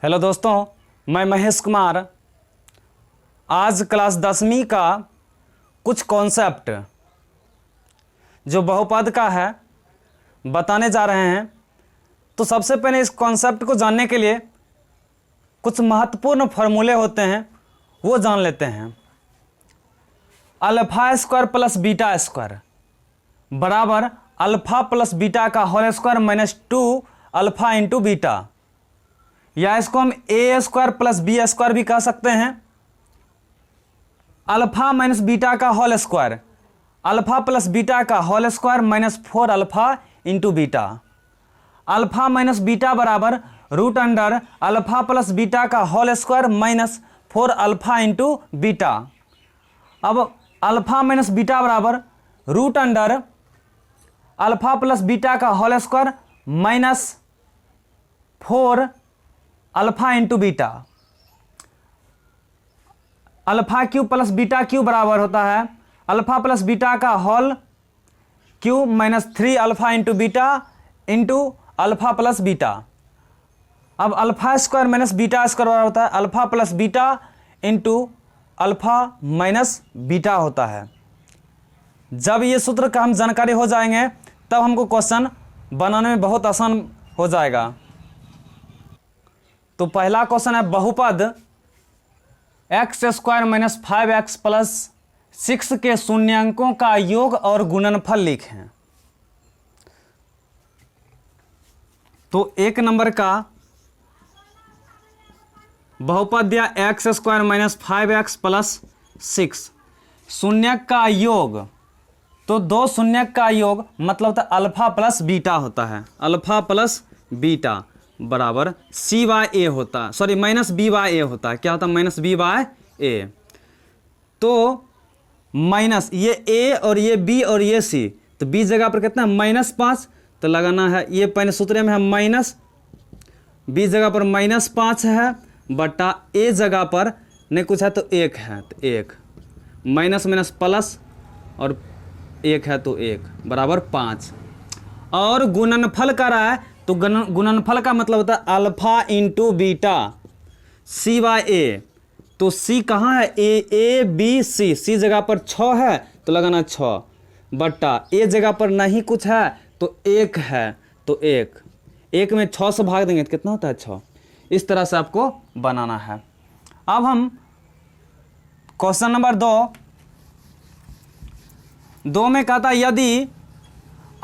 Hello दोस्तों, मैं महेश कुमार आज क्लास 10वीं का कुछ कॉन्सेप्ट जो बहुपद का है बताने जा रहे हैं। तो सबसे पहले इस कॉन्सेप्ट को जानने के लिए कुछ महत्वपूर्ण फॉर्मूले होते हैं, वो जान लेते हैं। Alpha square plus beta square बराबर अल्फा प्लस बीटा का whole square minus 2 alpha into beta, या इसको हम A square plus B square भी कह सकते हैं। अल्फा माइनस बीटा का whole square, alpha plus beta का whole square minus 4 alpha into beta. Alpha minus beta बराबर root under alpha plus beta का whole square minus 4 alpha into beta. अब alpha minus beta बराबर root under alpha plus beta का whole square minus 4 alpha into beta. Alpha cube plus beta cube बराबर होता है alpha plus beta का whole cube minus 3 alpha into beta into alpha plus beta. अब alpha square minus beta square बराबर होता है alpha plus beta into alpha minus beta होता है। जब ये सूत्र का हम जानकारी हो जाएंगे तब हमको क्वेश्चन बनाने में बहुत आसान हो जाएगा। तो पहला क्वेश्चन है बहुपद x square minus 5x plus 6 के शून्यांकों का योग और गुणनफल लिखें। तो एक नंबर का बहुपद दिया x square minus 5x plus 6, शून्यक का योग, तो दो शून्यक का योग मतलब होता है अल्फा प्लस बीटा होता है, अल्फा प्लस बीटा बराबर सी बाय ए होता है, सॉरी माइनस बी बाय ए होता है। क्या होता है? Minus B by A. तो माइनस ये ए और ये बी और ये सी, तो बी जगह पर कितना है? -5, तो लगाना है ये पहले सूत्र में है माइनस, बी जगह पर -5 है बटा ए जगह पर नहीं कुछ है तो 1 है, तो 1 माइनस माइनस प्लस और 1 है तो 1 बराबर 5। और गुणनफल कर रहा है तो गुणनफल का मतलब होता है alpha into beta C bye A. तो सी कहाँ है? ए बी सी, सी जगह पर 6 है तो लगाना 6 बट्टा ए जगह पर नहीं कुछ है तो 1 है तो 1 में 6 से भाग देंगे तो कितना होता है? 6। इस तरह से आपको बनाना है। अब हम क्वेश्चन नंबर 2 में कहता है यदि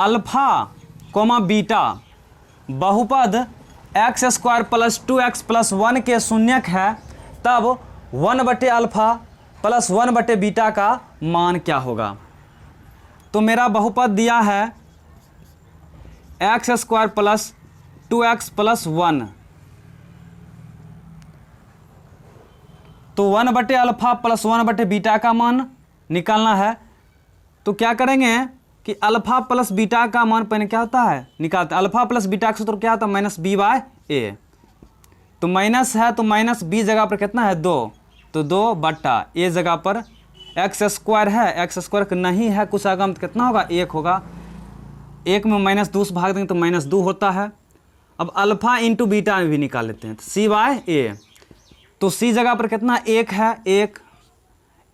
अल्फा कोमा बीटा बहुपद x square plus 2x plus 1 के शून्यक है तब 1 बटे अल्फा प्लस 1 बटे बीटा का मान क्या होगा? तो मेरा बहुपद दिया है x square plus 2x plus 1, तो 1 बटे अल्फा प्लस 1 बटे बीटा का मान निकालना है। तो क्या करेंगे कि अल्फा प्लस बीटा का मान पहले क्या होता है निकालते हैं। अल्फा प्लस बीटा का सूत्र क्या होता है? Minus B by A. तो माइनस है तो माइनस बी जगह पर कितना है? 2, तो 2 बट्टा ए जगह पर एक्स स्क्वायर है, एक्स स्क्वायर नहीं है कुछ आगम तो कितना होगा? 1 होगा। 1 में -2 से भाग देंगे तो -2 होता है। अब अल्फा इंटू बीटा भी निकाल लेते हैं, तो सी बाय ए। तो सी जगह पर कितना? 1 है, 1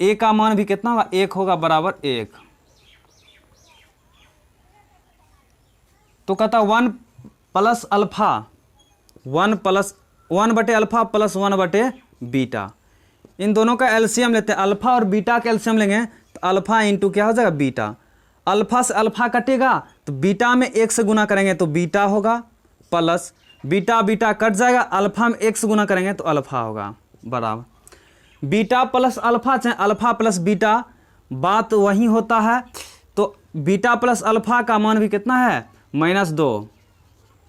ए का मान भी कितना होगा? 1 होगा बराबर 1। तो कहता 1 प्लस अल्फा 1 बटे अल्फा प्लस 1 बटे बीटा। इन दोनों का एलसीएम लेते हैं, अल्फा और बीटा का एलसीएम लेंगे तो अल्फा इंटू क्या हो जाएगा? बीटा। अल्फा से अल्फा कटेगा तो बीटा में 1 से गुना करेंगे तो बीटा होगा, प्लस बीटा बीटा कट जाएगा, अल्फा में 1 से गुना करेंगे तो अल्फा होगा बराबर बीटा प्लस अल्फा, चाहे अल्फा प्लस बीटा बात वही होता है। तो बीटा प्लस अल्फा का मान भी कितना है? -2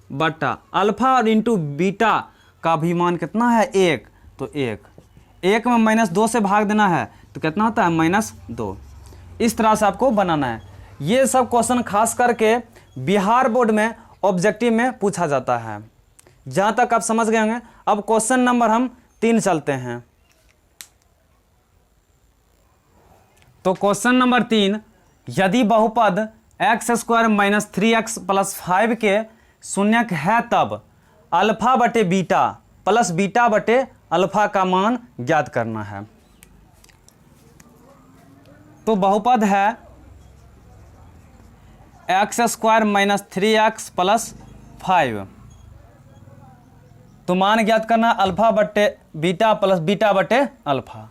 बट्टा अल्फा और इंटू बीटा का भी मान कितना है? 1, तो 1 में -2 से भाग देना है तो कितना होता है? -2। इस तरह से आपको बनाना है। ये सब क्वेश्चन खास करके बिहार बोर्ड में ऑब्जेक्टिव में पूछा जाता है, जहाँ तक आप समझ गए होंगे। अब क्वेश्चन नंबर हम 3 चलते हैं। तो क्वेश्चन नंबर 3, यदि बहुपद x square minus 3x plus 5 के शून्यक है तब अल्फा बटे बीटा प्लस बीटा बटे अल्फा का मान ज्ञात करना है। तो बहुपद है x square minus 3x plus 5। तो मान ज्ञात करना अल्फा बटे बीटा प्लस बीटा बटे अल्फा।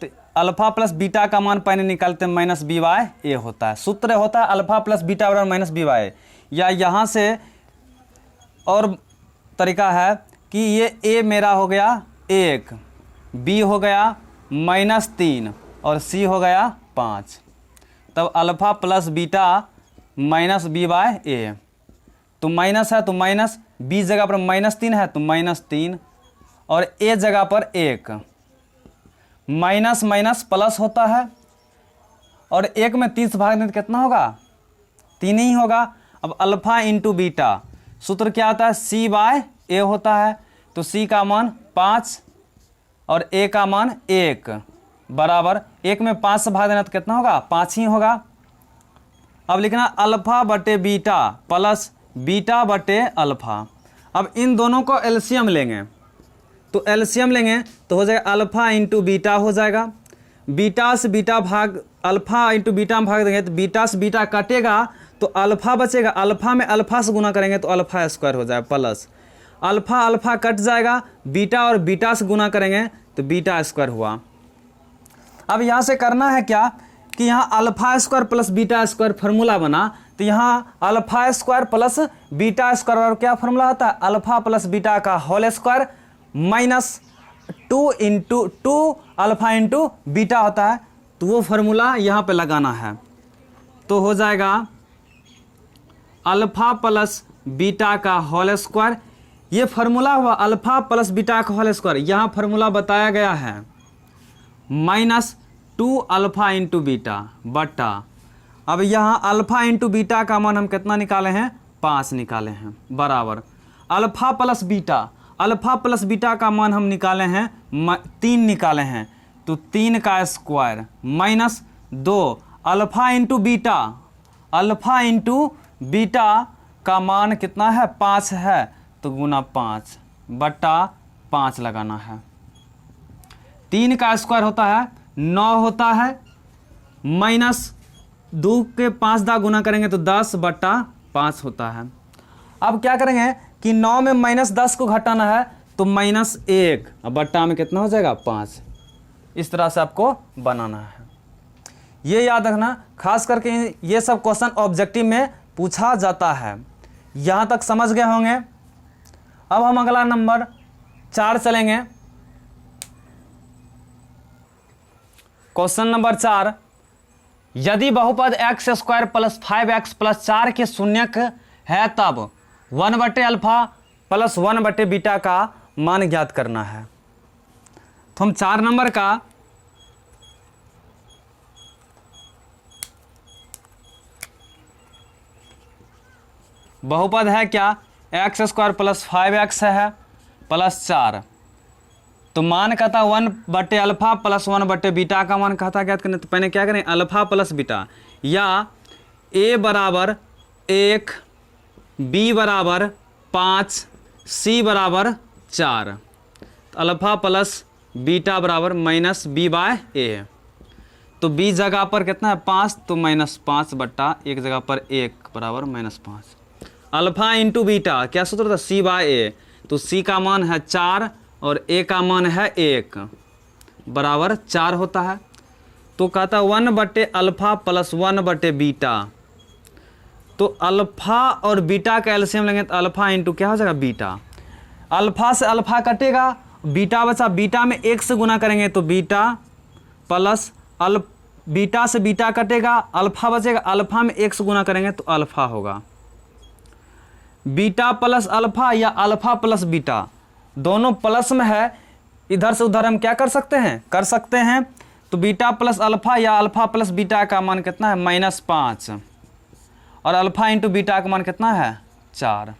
तो अल्फा प्लस बीटा का मान पहले निकालते हैं, माइनस बी वाई ए होता है। सूत्र होता है अल्फा प्लस बीटा बराबर माइनस बी वाई। या यहाँ से और तरीका है कि ये ए मेरा हो गया 1, बी हो गया -3 और सी हो गया 5। तब alpha plus beta minus B by A. तो माइनस है तो माइनस, बी जगह पर -3 है तो -3 और ए जगह पर 1। माइनस माइनस प्लस होता है और 1 में 3 से भाग दें तो कितना होगा? 3 ही होगा। अब अल्फा इंटू बीटा सूत्र क्या होता है? सी बाय ए होता है। तो सी का मान 5 और ए का मान 1 बराबर 1 में 5 से भाग देना तो कितना होगा? 5 ही होगा। अब लिखना अल्फा बटे बीटा प्लस बीटा बटे अल्फा। अब इन दोनों को एलसीएम लेंगे, तो एलसीएम लेंगे तो हो जाएगा अल्फा इंटू बीटा हो जाएगा। बीटा से बीटा भाग, अल्फा इंटू बीटा में भाग देंगे तो बीटा से बीटा कटेगा तो अल्फा बचेगा। अल्फा में अल्फा से गुना करेंगे तो अल्फा स्क्वायर हो जाएगा प्लस अल्फा अल्फा कट जाएगा, बीटा और बीटा से गुना करेंगे तो बीटा स्क्वायर हुआ। अब यहाँ से करना है क्या कि यहाँ alpha square plus beta square formula बना, तो यहाँ alpha square plus beta square और क्या फार्मूला होता है? अल्फा प्लस बीटा का whole square minus 2 into 2 alpha into beta होता है। तो वो फार्मूला यहाँ पे लगाना है। तो हो जाएगा अल्फा प्लस बीटा का होल स्क्वायर। ये फार्मूला हुआ अल्फा प्लस बीटा का होल स्क्वायर, यहाँ फार्मूला बताया गया है -2 अल्फा इंटू बीटा बटा। अब यहाँ अल्फा इंटू बीटा का मान हम कितना निकाले हैं? 5 निकाले हैं बराबर alpha plus beta. Alpha plus beta का मान हम निकाले हैं 3 निकाले हैं, तो 3 का square minus 2 alpha into beta. Alpha into beta का मान कितना है? 5 है, तो गुना 5 बटा 5 लगाना है। 3 का स्क्वायर होता है 9 होता है, माइनस 2 के 5 दा गुना करेंगे तो 10 बटा 5 होता है। अब क्या करेंगे कि 9 में -10 को घटाना है तो -1 अब बट्टा में कितना हो जाएगा? 5। इस तरह से आपको बनाना है। ये याद रखना, खास करके ये सब क्वेश्चन ऑब्जेक्टिव में पूछा जाता है। यहाँ तक समझ गए होंगे। अब हम अगला नंबर 4 चलेंगे। क्वेश्चन नंबर 4, यदि बहुपद x square plus 5x plus 4 के शून्यक है तब 1 बटे अल्फा प्लस 1 बटे बीटा का मान ज्ञात करना है। तो हम 4 नंबर का बहुपद है क्या? एक्स स्क्वायर प्लस 5x है प्लस 4। तो मान कहता 1 बटे अल्फा प्लस 1 बटे बीटा का मान कहता ज्ञात करने। तो पहले क्या करें? अल्फा प्लस बीटा, या a बराबर 1, b बराबर 5, c बराबर 4। अल्फा प्लस बीटा बराबर -b बाय a। तो b जगह पर कितना है? 5, तो -5 बट्टा 1 जगह पर 1 बराबर -5। अल्फा इंटू बीटा क्या सूत्र था? c by a। तो c का मान है 4 और a का मान है 1 बराबर 4 होता है। तो कहता 1 बटे अल्फा प्लस 1 बटे बीटा। तो अल्फा और बीटा का एलसीएम लेंगे तो अल्फा इंटू क्या हो जाएगा? बीटा। अल्फा से अल्फा कटेगा, बीटा बचा, बीटा में 1 से गुना करेंगे तो बीटा प्लस बीटा से बीटा कटेगा, अल्फा बचेगा, अल्फा में 1 से गुना करेंगे तो अल्फा होगा। बीटा प्लस अल्फा या अल्फा प्लस बीटा दोनों प्लस में है, इधर से उधर हम क्या कर सकते हैं? कर सकते हैं। तो बीटा प्लस अल्फा या अल्फा प्लस बीटा का मान कितना है? -5 और अल्फा इंटू बीटा का मान कितना है? 4।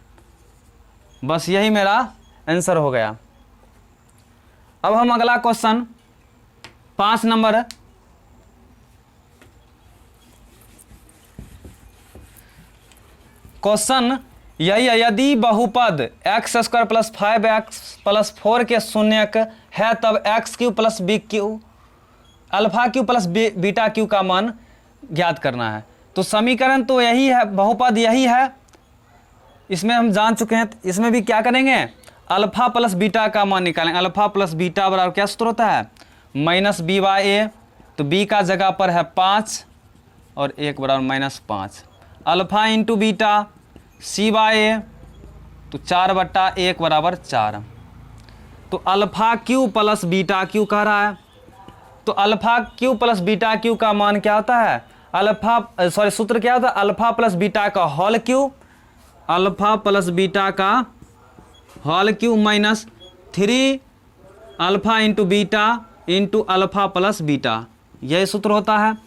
बस यही मेरा आंसर हो गया। अब हम अगला क्वेश्चन 5 नंबर क्वेश्चन यही है, यदि बहुपद x square plus 5x plus 4 के शून्यक है तब x q plus b q alpha Q plus beta Q का मान ज्ञात करना है। तो समीकरण तो यही है, बहुपद यही है, इसमें हम जान चुके हैं। इसमें भी क्या करेंगे, अल्फा प्लस बीटा का मान निकालेंगे। अल्फा प्लस बीटा बराबर क्या सूत्र होता है, माइनस बी बाई ए। तो बी का जगह पर है 5 और 1 बराबर -5। Alpha into beta C by A, तो 4/1 बराबर 4। तो alpha Q plus beta cube कह रहा है। तो alpha Q plus beta Q का मान क्या होता है, सूत्र क्या होता है, अल्फा प्लस बीटा का होल क्यू, अल्फा प्लस बीटा का होल क्यू -3 alpha into beta into alpha plus beta, यही सूत्र होता है।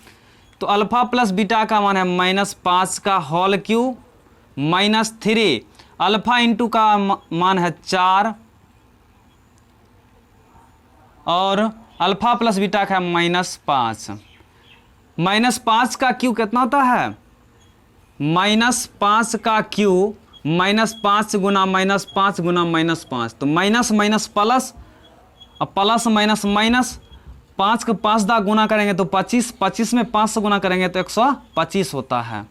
तो अल्फा प्लस बीटा का मान है -5 का होल क्यू -3 अल्फा इंटू का मान है 4 और अल्फा प्लस बीटा का है -5। -5 का क्यू कितना होता है, -5 का क्यू -5 गुना -5 गुना -5, तो माइनस माइनस प्लस और प्लस माइनस माइनस, 5 का 5 दा गुना करेंगे तो 25, 25 में 5 से गुना करेंगे तो 125 होता है।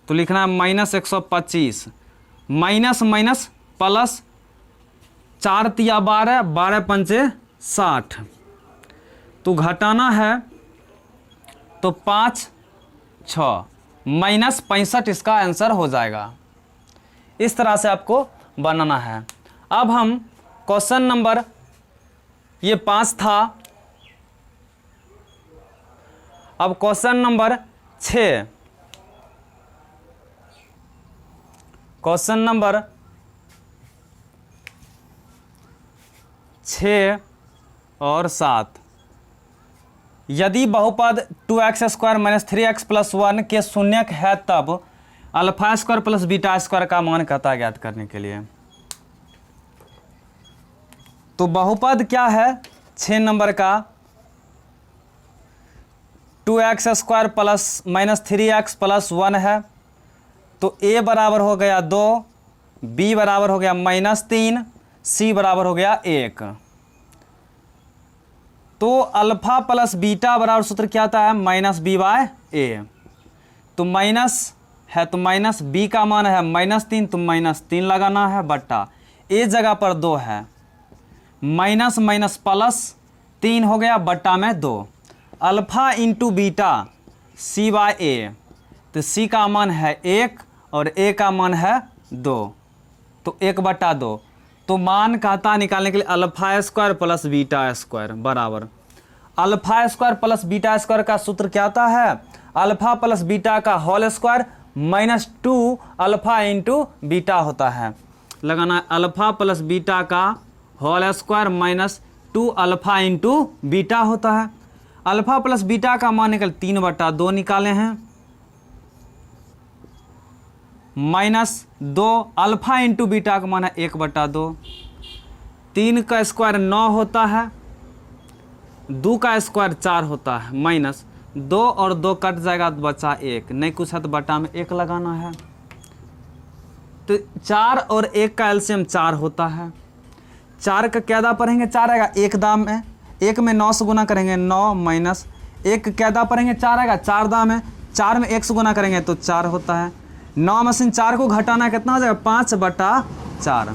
तो लिखना है -125 माइनस माइनस प्लस 4 तिया 12, 12 पंचे 60, तो घटाना है तो 5 6 -65 इसका आंसर हो जाएगा। इस तरह से आपको बनाना है। अब हम क्वेश्चन नंबर ये 5 था, अब क्वेश्चन नंबर 6, क्वेश्चन नंबर 6 और 7, यदि बहुपद 2x square minus 3x plus 1 के शून्यक है तब alpha square plus beta square का मान कहता है ज्ञात करने के लिए। तो बहुपद क्या है 6 नंबर का, 2x square plus minus 3x plus 1 है। तो a बराबर हो गया 2, b बराबर हो गया -3, c बराबर हो गया 1। तो अल्फा प्लस बीटा बराबर सूत्र क्या आता है, -b/a। तो माइनस है तो माइनस, b का मान है -3, तो -3 लगाना है बट्टा a जगह पर 2 है, माइनस माइनस प्लस 3 हो गया बट्टा में 2। अल्फा इंटू बीटा c/a, तो c का मान है 1 और a का मान है 2, तो 1/2। तो मान कहता निकालने के लिए alpha square plus beta square बराबर, alpha square plus beta square का सूत्र क्या आता है, अल्फा प्लस बीटा का whole square -2 alpha into beta होता है। लगाना अल्फा प्लस बीटा का whole square -2 alpha into beta होता है। अल्फा प्लस बीटा का मान निकल 3/2 निकाले हैं, -2 अल्फा इंटू बीटा का मान है 1/2, 3 का स्क्वायर 9 होता है, 2 का स्क्वायर 4 होता है, -2 और 2 कट जाएगा तो बचा 1, नहीं कुछ है तो बटा में 1 लगाना है। तो 4 और 1 का एलसीएम 4 होता है। 4 का क्या दा पढ़ेंगे, 4 आएगा 1 दाम में, 1 में 9 से गुना करेंगे 9 माइनस 1 क्या दा पढ़ेंगे 4 आएगा 4 दाम में, 4 में 1 से गुना करेंगे तो 4 होता है। 9 में से 4 को घटाना है कितना हो जाएगा 5/4,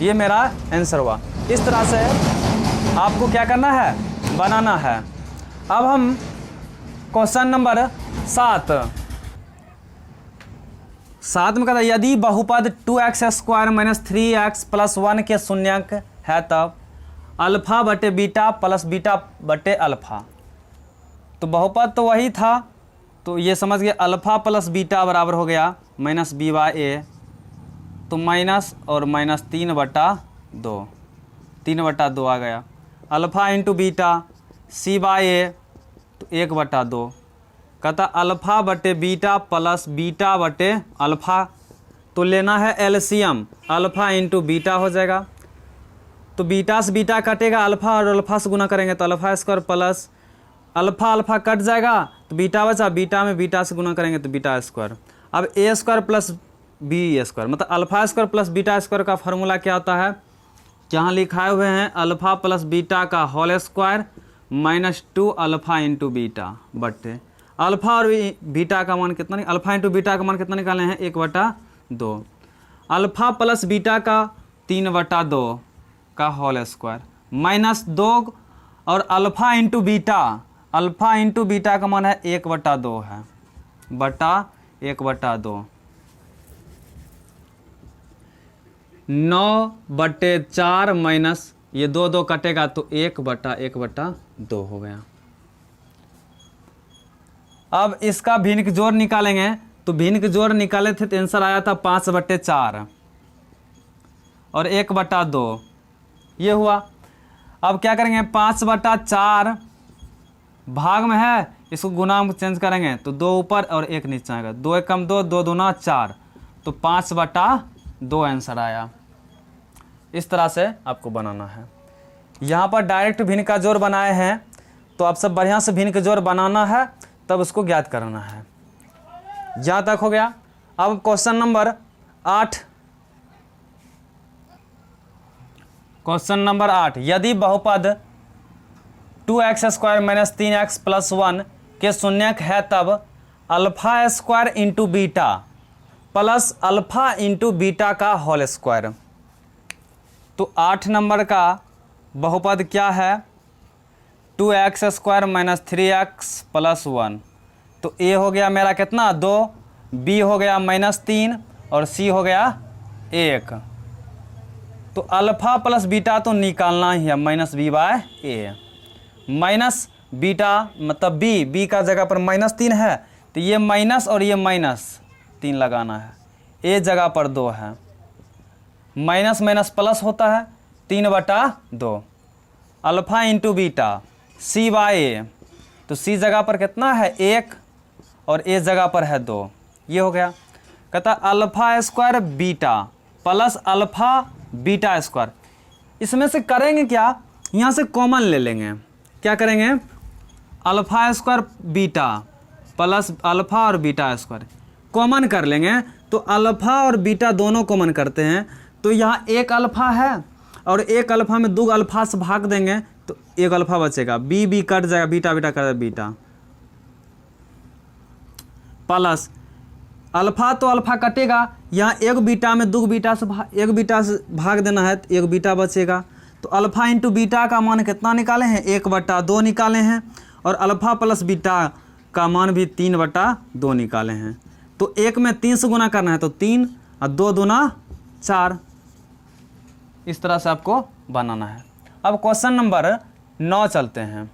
ये मेरा आंसर हुआ। इस तरह से आपको क्या करना है, बनाना है। अब हम क्वेश्चन नंबर 7 में कहता है यदि बहुपद 2x square minus 3x plus 1 के शून्यक है तब अल्फा बटे बीटा प्लस बीटा बटे अल्फा। तो बहुपद तो वही था, तो ये समझ गए अल्फा प्लस बीटा बराबर हो गया -b/a, तो माइनस और -3/2, 3/2 आ गया। अल्फा इंटू बीटा c/a, तो 1/2। कहता अल्फा बटे बीटा प्लस बीटा बटे अल्फा, तो लेना है एलसीएम, अल्फा इंटू बीटा हो जाएगा। तो बीटा से बीटा कटेगा, अल्फा और अल्फा से गुना करेंगे तो alpha square plus alpha alpha cut जाएगा तो बीटा बचा, बीटा में बीटा से गुना करेंगे तो बीटा स्क्वायर। अब a square plus B square, मतलब alpha square plus beta square का फॉर्मूला क्या होता है, जहाँ लिखाए हुए हैं अल्फा प्लस बीटा का whole square -2 alpha into beta बट्टे अल्फा और बीटा का मान कितना, अल्फा इंटू बीटा का मान कितना निकाले हैं 1/2, अल्फा प्लस बीटा का 3/2 का होल स्क्वायर -2 और अल्फा इंटू बीटा का मान है 1/2 है, बटा 1/2, 9/4 माइनस ये 2 कटेगा तो 1/1/2 हो गया। अब इसका भिन्न जोड़ निकालेंगे, तो भिन्न जोड़ निकाले थे तो आंसर आया था 5/4 और 1/2 ये हुआ। अब क्या करेंगे, 5/4 भाग में है, इसको गुना में चेंज करेंगे तो 2 ऊपर और 1 नीचे आएगा, 2 1 कम 2, 2 दूना 4, तो 5/2 आंसर आया। इस तरह से आपको बनाना है। यहाँ पर डायरेक्ट भिन्न का जोड़ बनाए हैं, तो आप सब बढ़िया से भिन्न का जोड़ बनाना है, तब उसको ज्ञात करना है। यहाँ तक हो गया। अब क्वेश्चन नंबर 8, क्वेश्चन नंबर 8, यदि बहुपद 2x² - 3x + 1 के शून्यक है तब alpha square into beta plus alpha into beta का होल स्क्वायर। तो 8 नंबर का बहुपद क्या है, 2x² - 3x + 1, तो a हो गया मेरा कितना 2, b हो गया -3 और c हो गया 1। तो अल्फा प्लस बीटा तो निकालना ही है, -b/a, माइनस बीटा मतलब b का जगह पर -3 है, तो ये माइनस और ये -3 लगाना है, a जगह पर 2 है, माइनस माइनस प्लस होता है 3/2, अल्फा इंटू बीटा c/a, तो c जगह पर कितना है 1 और a जगह पर है 2, ये हो गया। कहता alpha square beta plus alpha beta square, इसमें से करेंगे क्या, यहाँ से कॉमन ले लेंगे, क्या करेंगे, alpha square beta plus alpha और बीटा स्क्वायर कॉमन कर लेंगे, तो अल्फा और बीटा दोनों कॉमन करते हैं, तो यहाँ 1 अल्फा है और 1 अल्फा में 2 अल्फा से भाग देंगे तो 1 अल्फा बचेगा, बी कट जाएगा, बीटा कट जाएगा, बीटा प्लस अल्फा तो अल्फा कटेगा, यहाँ 1 बीटा में 2 बीटा से 1 बीटा से भाग देना है तो 1 बीटा बचेगा। तो अल्फा इंटू बीटा का मान कितना निकाले हैं 1/2 निकाले हैं, और अल्फा प्लस बीटा का मान भी 3/2 निकाले हैं। तो 1 में 3 से गुना करना है तो 3 और 2 दूना 4, इस तरह से आपको बनाना है। अब क्वेश्चन नंबर 9 चलते हैं।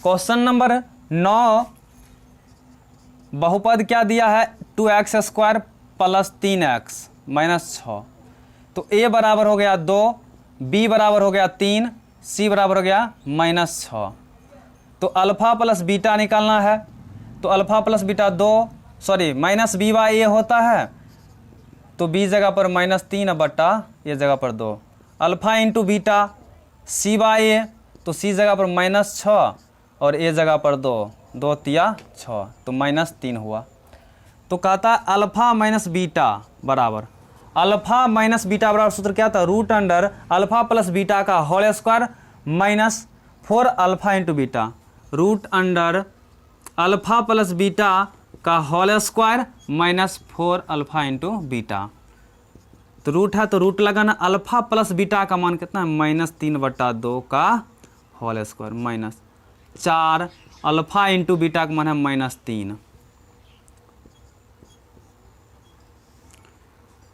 क्वेश्चन नंबर 9, बहुपद क्या दिया है 2x² + 3x - 6, तो a बराबर हो गया 2, b बराबर हो गया 3, c बराबर हो गया -6। तो अल्फा प्लस बीटा निकालना है, तो अल्फा प्लस बीटा -b/a होता है, तो b जगह पर -3 बटा ये जगह पर 2, अल्फा इंटू बीटा c/a, तो c जगह पर -6 और a जगह पर 2, 2 तिया 6, तो -3 हुआ। तो कहता अल्फा माइनस बीटा बराबर, अल्फा माइनस बीटा बराबर सूत्र क्या था, √अंडर अल्फा प्लस बीटा का whole square -4 alpha into beta, √root under alpha plus beta का whole square -4 alpha into beta. तो रूट है तो रूट लगाना, अल्फा प्लस बीटा का मान कितना है -3/2 का whole square, -4 alpha into beta का मान है -3,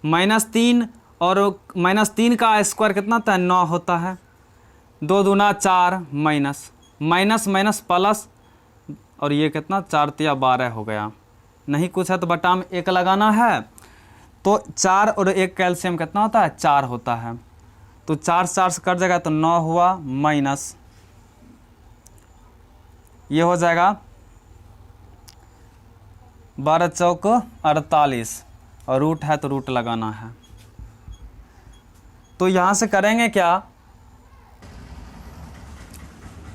-3 और -3 का स्क्वायर कितना होता है 9 होता है, 2 दूना 4 माइनस प्लस, और ये कितना 4 तिया 12 हो गया। नहीं कुछ है तो बटा में 1 लगाना है, तो 4 और 1 कैल्शियम कितना होता है 4 होता है, तो 4 से कट जाएगा तो 9 हुआ, माइनस ये हो जाएगा 12 चौक 48, और रूट है तो रूट लगाना है। तो यहाँ से करेंगे क्या,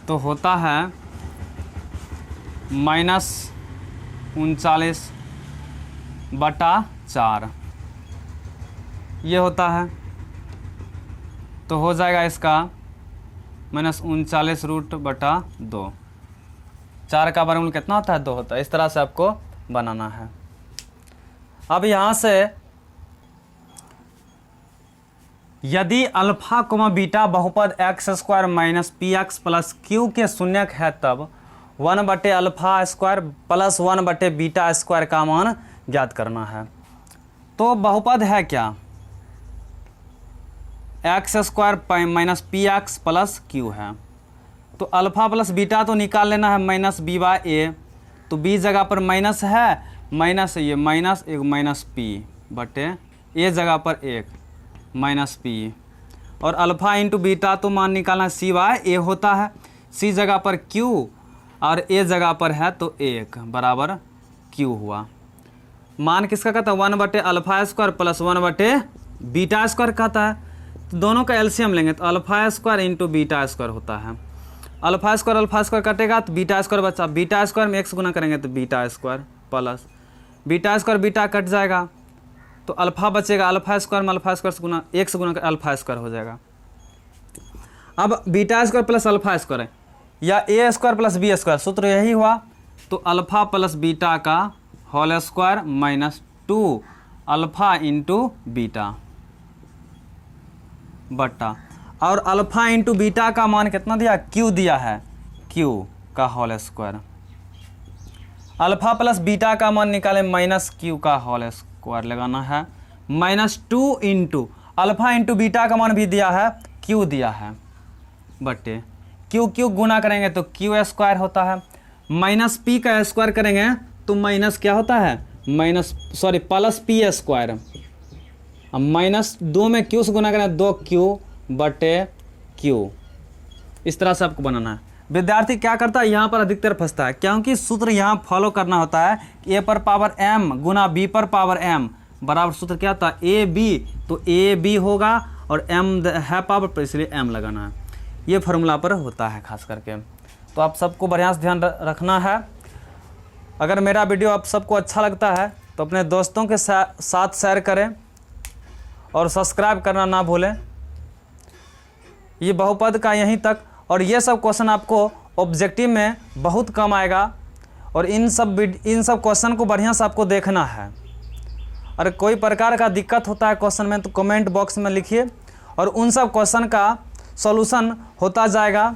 तो होता है -39/4 ये होता है। तो हो जाएगा इसका -39√2। 4 का वर्गमूल कितना होता है? 2 होता है। इस तरह से आपको बनाना है। अब यहाँ से यदि अल्फा कोमा बीटा बहुपद x² minus px plus q के शून्यक है तब 1/α² प्लस 1/β² का मान ज्ञात करना है। तो बहुपद है क्या? x² minus px plus q है। तो अल्फा प्लस बीटा तो निकाल लेना है -b/a। तो b जगह पर माइनस है, माइनस ये माइनस एक माइनस p बटे a जगह पर 1 माइनस p। और अल्फा इंटू बीटा तो मान निकालना c/a होता है। c जगह पर q और a जगह पर है तो 1 बराबर q हुआ। मान किसका कहता है? 1/α² प्लस 1/β² कहता है। तो दोनों का एलसीएम लेंगे तो α² इंटू β² होता है। α² कटेगा तो β² बचा। β² में x गुना करेंगे तो β² प्लस β² बीटा कट जाएगा तो अल्फा बचेगा। α² में α² से गुना 1 से गुना कर α² हो जाएगा। अब β² प्लस α² या a² प्लस b² सूत्र यही हुआ। तो अल्फा प्लस बीटा का whole square minus 2 alpha into beta बट्टा और अल्फा इंटू बीटा का मान कितना दिया? q दिया है, q का whole square. Alpha plus beta का मान निकाले -q का होल स्क्वायर लगाना है -2 इंटू अल्फा इंटू बीटा का मान भी दिया है, q दिया है बट्टे q गुना करेंगे तो q² होता है। -p का स्क्वायर करेंगे तो माइनस क्या होता है? Plus p²। अब -2 में q से गुना करें 2q बटे q। इस तरह से आपको बनाना है। विद्यार्थी क्या करता है? यहाँ पर अधिकतर फंसता है क्योंकि सूत्र यहाँ फॉलो करना होता है कि a पर पावर m गुना b पर पावर m बराबर सूत्र क्या होता है? ab। तो ab होगा और m है पावर पर इसलिए m लगाना है। ये फार्मूला पर होता है खास करके। तो आप सबको बढ़िया से ध्यान रखना है। अगर मेरा वीडियो आप सबको अच्छा लगता है तो अपने दोस्तों के साथ शेयर करें और सब्सक्राइब करना ना भूलें। ये बहुपद का यहीं तक, और ये सब क्वेश्चन आपको ऑब्जेक्टिव में बहुत कम आएगा और इन सब क्वेश्चन को बढ़िया से आपको देखना है। और कोई प्रकार का दिक्कत होता है क्वेश्चन में तो कमेंट बॉक्स में लिखिए और उन सब क्वेश्चन का सॉल्यूशन होता जाएगा।